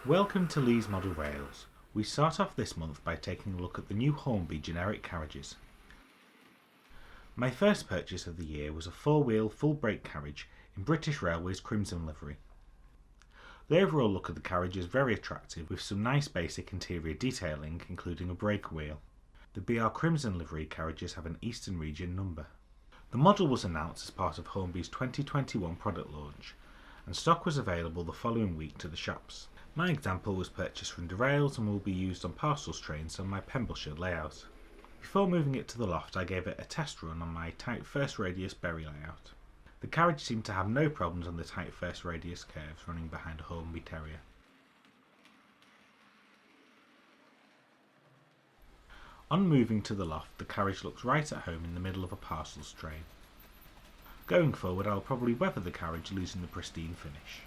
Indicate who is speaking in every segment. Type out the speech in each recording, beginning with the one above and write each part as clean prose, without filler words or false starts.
Speaker 1: Welcome to Lee's Model Rails. We start off this month by taking a look at the new Hornby Generic carriages. My first purchase of the year was a four-wheel full brake carriage in British Railways crimson livery. The overall look of the carriage is very attractive with some nice basic interior detailing including a brake wheel. The BR crimson livery carriages have an Eastern Region number. The model was announced as part of Hornby's 2021 product launch and stock was available the following week to the shops. My example was purchased from derails and will be used on Parcels trains on my Penbellshire layout. Before moving it to the loft I gave it a test run on my tight first radius berry layout. The carriage seemed to have no problems on the tight first radius curves running behind a Hornby Terrier. On moving to the loft the carriage looks right at home in the middle of a Parcels train. Going forward I'll probably weather the carriage losing the pristine finish.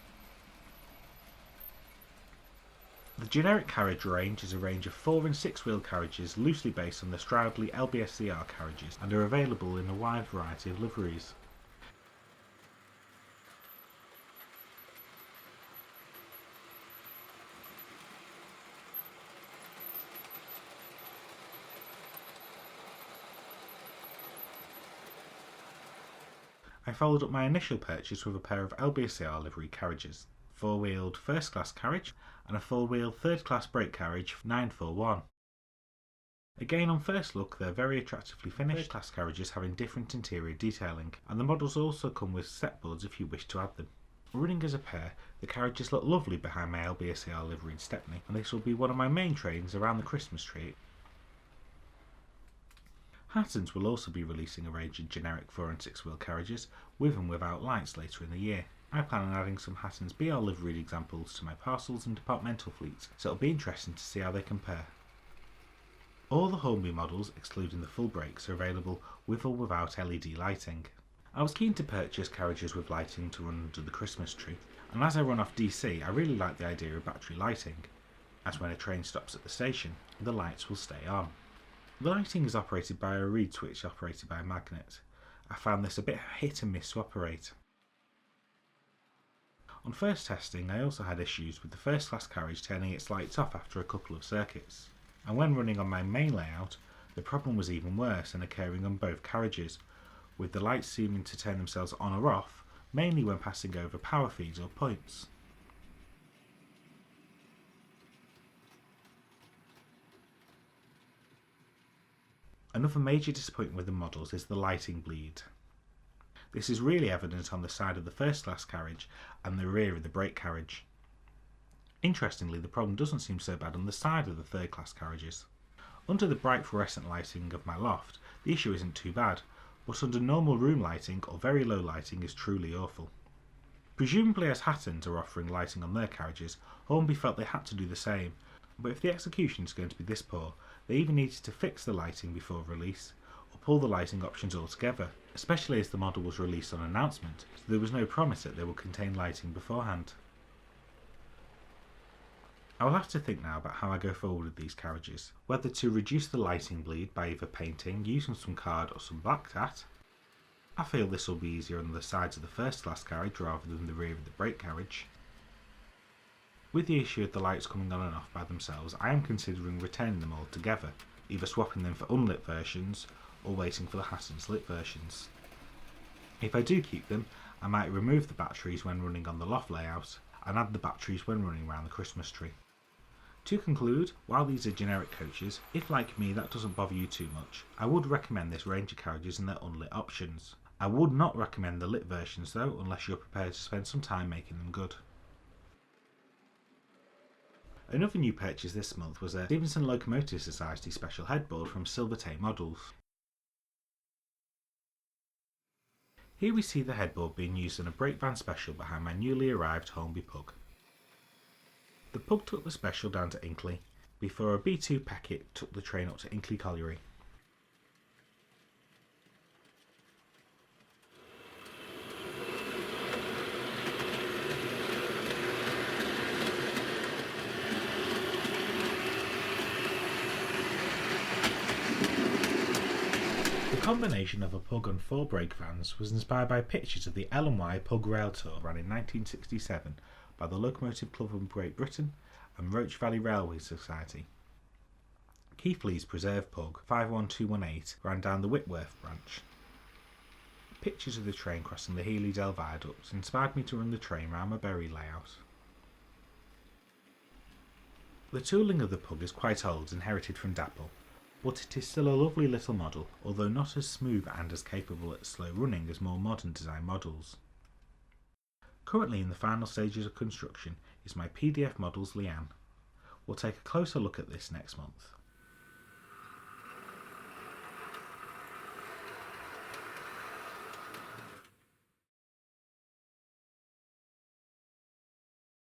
Speaker 1: The generic carriage range is a range of 4 and 6 wheel carriages loosely based on the Stroudley LB&SCR carriages and are available in a wide variety of liveries. I followed up my initial purchase with a pair of LB&SCR livery carriages, 4-wheeled first class carriage and a 4-wheel third class brake carriage 941. Again on first look they're very attractively finished third class carriages having different interior detailing and the models also come with setboards if you wish to add them. Running as a pair, the carriages look lovely behind my LB&SCR livery in Stepney and this will be one of my main trains around the Christmas tree. Hattons will also be releasing a range of generic 4 and 6 wheel carriages with and without lights later in the year. I plan on adding some Hattons BR liveried examples to my Parcels and departmental fleets, so it'll be interesting to see how they compare. All the Hornby models, excluding the full brakes, are available with or without LED lighting. I was keen to purchase carriages with lighting to run under the Christmas tree, and as I run off DC I really like the idea of battery lighting, as when a train stops at the station, the lights will stay on. The lighting is operated by a reed switch operated by a magnet. I found this a bit hit and miss to operate. On first testing I also had issues with the first class carriage turning its lights off after a couple of circuits, and when running on my main layout the problem was even worse and occurring on both carriages, with the lights seeming to turn themselves on or off, mainly when passing over power feeds or points. Another major disappointment with the models is the lighting bleed. This is really evident on the side of the first class carriage and the rear of the brake carriage. Interestingly, the problem doesn't seem so bad on the side of the third class carriages. Under the bright fluorescent lighting of my loft, the issue isn't too bad, but under normal room lighting or very low lighting is truly awful. Presumably as Hattons are offering lighting on their carriages, Hornby felt they had to do the same, but if the execution is going to be this poor, they either needed to fix the lighting before release, or pull the lighting options altogether, especially as the model was released on announcement, so there was no promise that they would contain lighting beforehand. I will have to think now about how I go forward with these carriages, whether to reduce the lighting bleed by either painting, using some card or some black tat. I feel this will be easier on the sides of the first class carriage rather than the rear of the brake carriage. With the issue of the lights coming on and off by themselves, I am considering returning them all together, either swapping them for unlit versions or waiting for the Hattons lit versions. If I do keep them, I might remove the batteries when running on the loft layout and add the batteries when running around the Christmas tree. To conclude, while these are generic coaches, if like me that doesn't bother you too much, I would recommend this range of carriages and their unlit options. I would not recommend the lit versions though, unless you're prepared to spend some time making them good. Another new purchase this month was a Stevenson Locomotive Society special headboard from Silvertay Models. Here we see the headboard being used in a brake van special behind my newly arrived Hornby Pug. The Pug took the special down to Inkley, before a B2 Peckett took the train up to Inkley Colliery. The combination of a Pug and 4 brake vans was inspired by pictures of the L&Y Pug Railtour ran in 1967 by the Locomotive Club of Great Britain and Roch Valley Railway Society. Keithley's Preserve Pug 51218 ran down the Whitworth branch. Pictures of the train crossing the Healey-Dell Viaduct inspired me to run the train round my Bury layout. The tooling of the Pug is quite old, inherited from Dapple, but it is still a lovely little model, although not as smooth and as capable at slow running as more modern design models. Currently in the final stages of construction is my PDF Models Leanne. We'll take a closer look at this next month.